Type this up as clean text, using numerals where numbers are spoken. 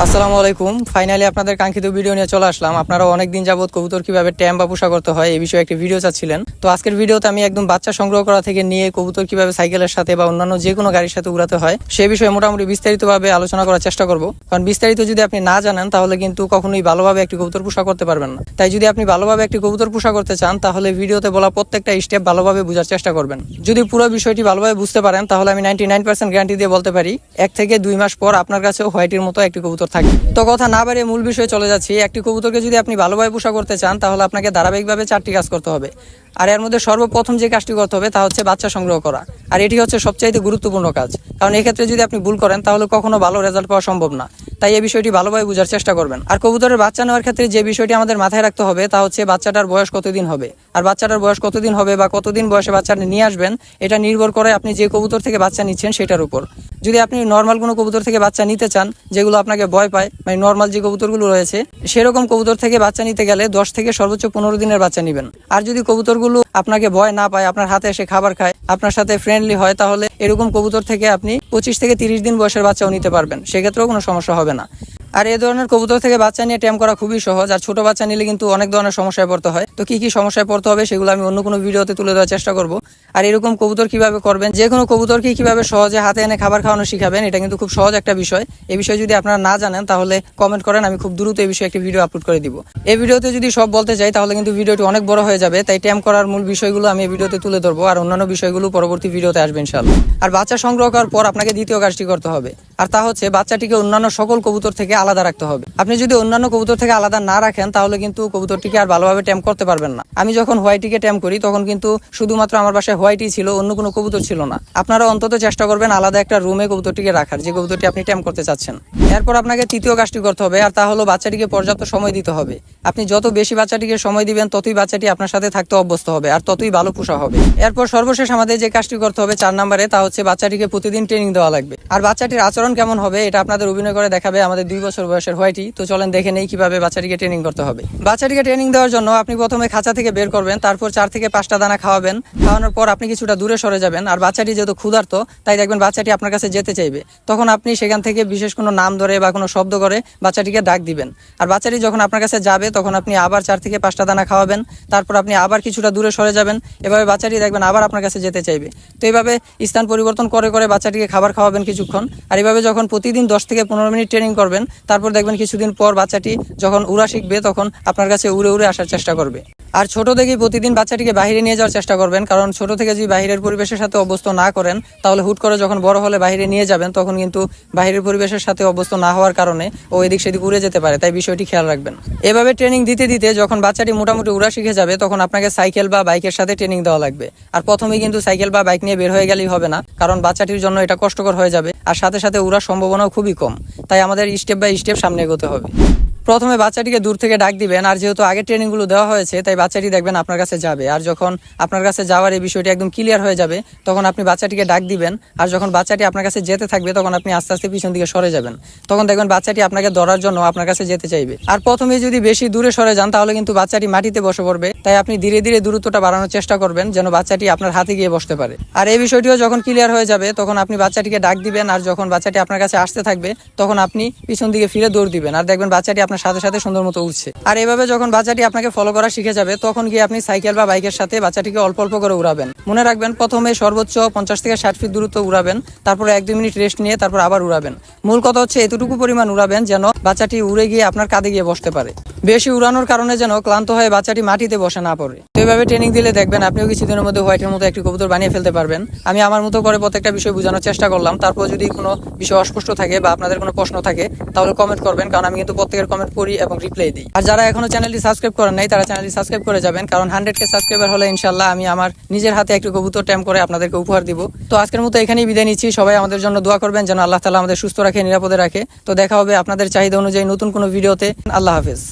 আসসালামু আলাইকুম। ফাইনালি আপনাদের কাঙ্ক্ষিত ভিডিও নিয়ে চলে আসলাম। আপনারা অনেকদিন যাবত কবুতর কিভাবে ট্যাম বা পোষা করতে হয় এই বিষয়ে একটি ভিডিও চাচ্ছিলেন। তো আজকের ভিডিওতে আমি একদম বাচ্চা সংগ্রহ করা থেকে নিয়ে কবুতর কিভাবে সাইকেলের সাথে বা অন্যান্য যে কোনো গাড়ির সাথে উড়াতে হয় সেই বিষয়ে মোটামুটি বিস্তারিতভাবে আলোচনা করার চেষ্টা করব। কারণ বিস্তারিত যদি আপনি না জানেন তাহলে কিন্তু কখনোই ভালোভাবে একটি কবুতর পোষা করতে পারবেন না। তাই যদি আপনি ভালোভাবে একটি কবুতর পোষা করতে চান তাহলে ভিডিওতে বলা প্রত্যেকটা স্টেপ ভালোভাবে বোঝার চেষ্টা করবেন। যদি পুরো বিষয়টি ভালোভাবে বুঝতে পারেন তাহলে আমি 99% গ্যারান্টি দিয়ে বলতে পারি 1 থেকে 2 মাস পর আপনার কাছেও হোয়াইটের মতো একটি কবুতর থাকবে। তো কথা না বাড়িয়ে মূল বিষয়ে চলে যাচ্ছি। একটি কবুতরকে যদি আপনি ভালোভাবে পোষা করতে চান তাহলে আপনাকে ধারাবাহিকভাবে 4টি কাজ করতে হবে। আর এর মধ্যে সর্বপ্রথম যে কাজটি করতে হবে তা হচ্ছে বাচ্চা সংগ্রহ করা। আর এটি হচ্ছে সবচাইতে গুরুত্বপূর্ণ কাজ, কারণ এক্ষেত্রে যদি আপনি ভুল করেন তাহলে কখনো ভালো রেজাল্ট পাওয়া সম্ভব না। তাই এই বিষয়টি ভালোভাবে বোঝার চেষ্টা করবেন। আর কবুতরের বাচ্চা নেওয়ার ক্ষেত্রে যে বিষয়টি আমাদের মাথায় রাখতে হবে তা হচ্ছে বাচ্চাটার বয়স কতদিন হবে। আর বাচ্চাটার বয়স কতদিন হবে বা কতদিন বয়সে বাচ্চাটা নিয়ে আসবেন এটা নির্ভর করে আপনি যে কবুতর থেকে বাচ্চা নিচ্ছেন সেটার উপর। যদি আপনি নর্মাল কোনো কবুতর থেকে বাচ্চা নিতে চান যেগুলো আপনাকে ভয় পায়, মানে নর্মাল যে কবুতরগুলো রয়েছে সেরকম কবুতর থেকে বাচ্চা নিতে গেলে 10 থেকে সর্বোচ্চ 15 দিনের বাচ্চা নেবেন। আর যদি কবুতরগুলো আপনাকে ভয় না পায়, আপনার হাতে এসে খাবার খায়, আপনার সাথে ফ্রেন্ডলি হয়, তাহলে এরকম কবুতর থেকে আপনি 25 থেকে 30 দিন বয়সের বাচ্চাও নিতে পারবেন, সেক্ষেত্রেও কোনো সমস্যা হবে না। আর এই ধরনের কবুতর থেকে বাচ্চা নিয়ে ট্যাম করা খুবই সহজ। আর ছোট বাচ্চা নিলে কিন্তু অনেক ধরনের সমস্যায় পড়তে হয়। তো কি কি সমস্যায় পড়তে হবে সেগুলো আমি অন্য কোনো ভিডিওতে তুলে দেওয়ার চেষ্টা করব। আর এরকম কবুতর কিভাবে করবেন, যে কোনো কবুতরকে কিভাবে সহজে হাতে এনে খাবার খাওয়ানো শিখাবেন, এটা কিন্তু খুব সহজ একটা বিষয়। এই বিষয়ে যদি আপনারা না জানেন তাহলে কমেন্ট করেন, আমি খুব দ্রুত এই বিষয়ে একটি ভিডিও আপলোড করে দিব। এই ভিডিওতে যদি সব বলতে চাই তাহলে কিন্তু ভিডিওটি অনেক বড় হয়ে যাবে। তাই ট্যাম করার মূল বিষয়গুলো আমি এই ভিডিওতে তুলে ধরবো, আর অন্যান্য বিষয়গুলো পরবর্তী ভিডিওতে আসবে ইনশাআল্লাহ। আর বাচ্চা সংগ্রহ করার পর আপনাকে দ্বিতীয় কাজটি করতে হবে, আর তা হচ্ছে বাচ্চাটিকে অন্যান্য সকল কবুতর থেকে আলাদা রাখতে হবে। আপনি যদি অন্যান্য কবুতর থেকে আলাদা না রাখেন তাহলে কিন্তু কবুতরটিকে আর ভালোভাবে ট্যাম করতে পারবেন না। আমি যখন হোয়াইটিকে ট্যাম করি তখন কিন্তু শুধুমাত্র আমার বাসায় হোয়াইটই ছিল, অন্য কোনো কবুতর ছিল না। আপনারা অন্তত চেষ্টা করবেন আলাদা একটা রুমে কবুতরটিকে রাখার, যে কবুতরটি আপনি ট্যাম করতে চাচ্ছেন। এরপর আপনাকে তৃতীয় কাজটি করতে হবে, আর তা হলো বাচ্চাটিকে পর্যাপ্ত সময় দিতে হবে। আপনি যত বেশি বাচ্চাটিকে সময় দিবেন ততই বাচ্চাটি আপনার সাথে থাকতে অভ্যস্ত হবে আর ততই ভালো পোষা হবে। এরপর সর্বশেষ আমাদের যে কাজটি করতে হবে 4 নম্বরে, তা হচ্ছে বাচ্চাটিকে প্রতিদিন ট্রেনিং দেওয়া লাগবে। আর বাচ্চাটির আচরণ কেমন হবে এটা আপনাদের অভিনয় করে দেখাবে আমাদের 2 বছর বয়সের হোয়াইটি। তো চলেন দেখে নেই কিভাবে বাচ্চাটিকে ট্রেনিং করতে হবে। বাচ্চাটিকে ট্রেনিং দেওয়ার জন্য আপনি প্রথমে খাঁচা থেকে বের করবেন, তারপর 4 থেকে 5টা দানা খাওয়াবেন। খাওয়ানোর পর আপনি কিছুটা দূরে সরে যাবেন। আর বাচ্চাটি যেহেতু ক্ষুধার্ত তাই দেখবেন বাচ্চাটি আপনার কাছে যেতে চাইবে। তখন আপনি সেখান থেকে বিশেষ কোনো নাম ধরে বা কোনো শব্দ করে বাচ্চাটিকে ডাক দিবেন। আর বাচ্চাটি যখন আপনার কাছে যাবে তখন আপনি আবার 4 থেকে 5টা দানা খাওয়াবেন। তারপর আপনি আবার কিছুটা দূরে সরে যাবেন। এভাবে বাচ্চাটি দেখবেন আবার আপনার কাছে যেতে চাইবে। তো এইভাবে স্থান পরিবর্তন করে করে বাচ্চাটিকে খাবার খাওয়াবেন কিছুক্ষণ। আর এইভাবে যখন প্রতিদিন 10 থেকে 15 মিনিট ট্রেনিং করবেন তারপর দেখবেন কিছুদিন পর বাচ্চাটি যখন উড়া শিখবে তখন আপনার কাছে উড়ে উড়ে আসার চেষ্টা করবে। আর ছোট থেকেই প্রতিদিন বাচ্চাটিকে বাইরে নিয়ে যাওয়ার চেষ্টা করবেন, কারণ ছোট থেকে যদি বাইরের পরিবেশের সাথে অভ্যস্ত না করেন তাহলে হুট করে যখন বড় হলে বাইরে নিয়ে যাবেন তখন কিন্তু বাইরের পরিবেশের সাথে অভ্যস্ত না হওয়ার কারণে ও এদিক সেদিক উড়ে যেতে পারে। তাই বিষয়টি খেয়াল রাখবেন। এভাবে ট্রেনিং দিতে দিতে যখন বাচ্চাটি মোটামুটি উড়া শিখে যাবে তখন আপনাকে সাইকেল বা বাইকের সাথে ট্রেনিং দেওয়া লাগবে। আর প্রথমেই কিন্তু সাইকেল বা বাইক নিয়ে বের হয়ে গেলেই হবে না, কারণ বাচ্চাটির জন্য এটা কষ্টকর হয়ে যাবে আর সাথে সাথে উড়ার সম্ভাবনাও খুবই কম। তাই আমাদের স্টেপ বাই স্টেপ সামনে এগোতে হবে। প্রথমে বাচ্চাটিকে দূর থেকে ডাক দিবেন। আর যেহেতু আগে ট্রেনিংগুলো দেওয়া হয়েছে তাই বাচ্চাটি দেখবেন আপনার কাছে যাবে। আর যখন আপনার কাছে যাওয়ার এই বিষয়টি একদম ক্লিয়ার হয়ে যাবে তখন আপনি বাচ্চাটিকে ডাক দিবেন। আর যখন বাচ্চাটি আপনার কাছে যেতে থাকবে তখন আপনি আস্তে আস্তে পিছন দিকে সরে যাবেন। তখন দেখবেন বাচ্চাটি আপনাকে ধরার জন্য আপনার কাছে যেতে চাইবে। আর প্রথমে যদি বেশি দূরে সরে যান তাহলে কিন্তু বাচ্চাটি মাটিতে বসে পড়বে। তাই আপনি ধীরে ধীরে দূরত্বটা বাড়ানোর চেষ্টা করবেন যেন বাচ্চাটি আপনার হাতে গিয়ে বসতে পারে। আর এই বিষয়টিও যখন ক্লিয়ার হয়ে যাবে তখন আপনি বাচ্চাটিকে ডাক দিবেন। আর যখন বাচ্চাটি আপনার কাছে আসতে থাকবে তখন আপনি পিছন দিকে ফিরে দৌড় দিবেন। আর দেখবেন বাচ্চাটি আপনার সাথে সাথে সুন্দর মতো উঠছে। আর এভাবে যখন বাচ্চাটি আপনাকে ফলো করা শিখে যাবে তখন গিয়ে আপনি সাইকেল বা বাইকের সাথে বাচ্চাটিকে অল্প অল্প করে উড়াবেন। মনে রাখবেন প্রথমে সর্বোচ্চ 50 থেকে 60 ফিট দূরত্ব উড়াবেন, তারপর 1-2 মিনিট রেস্ট নিয়ে তারপর আবার উড়াবেন। মূল কথা হচ্ছে এতটুকু পরিমাণ উড়াবেন যেন বাচ্চাটি উড়ে গিয়ে আপনার কাঁধে গিয়ে বসতে পারে। বেশি উড়ানোর কারণে যেন ক্লান্ত হয়ে বাচ্চাটি মাটিতে বসে না পড়ে। তো এইভাবে ট্রেনিং দিলে দেখবেন আপনিও কিছুদিনের মধ্যে হোয়াইটের মতো একটি কবুতর বানিয়ে ফেলতে পারবেন। আমি আমার মতো করে প্রত্যেকটা বিষয় বোঝানোর চেষ্টা করলাম। তারপর যদি কোনো বিষয় অস্পষ্ট থাকে বা আপনাদের কোনো প্রশ্ন থাকে তাহলে কমেন্ট করবেন, কারণ আমি কিন্তু প্রত্যেকের কমেন্ট পড়ি এবং রিপ্লাই দিই। আর যারা এখনো চ্যানেলটি সাবস্ক্রাইব করেন নাই তারা চ্যানেলটি সাবস্ক্রাইব করে যাবেন, কারণ 100K সাবস্ক্রাইবার হলে ইনশাআল্লাহ আমি আমার নিজের হাতে একটি কবুতর ট্যাম করে আপনাদেরকে উপহার দিব। তো আজকের মতো এখানেই বিদায় নিচ্ছি। সবাই আমাদের জন্য দোয়া করবেন যেন আল্লাহ তাআলা আমাদের সুস্থ রাখে, নিরাপদে রাখে। তো দেখা হবে আপনাদের চাহিদা অনুযায়ী নতুন কোনো ভিডিওতে। আল্লাহ হাফেজ।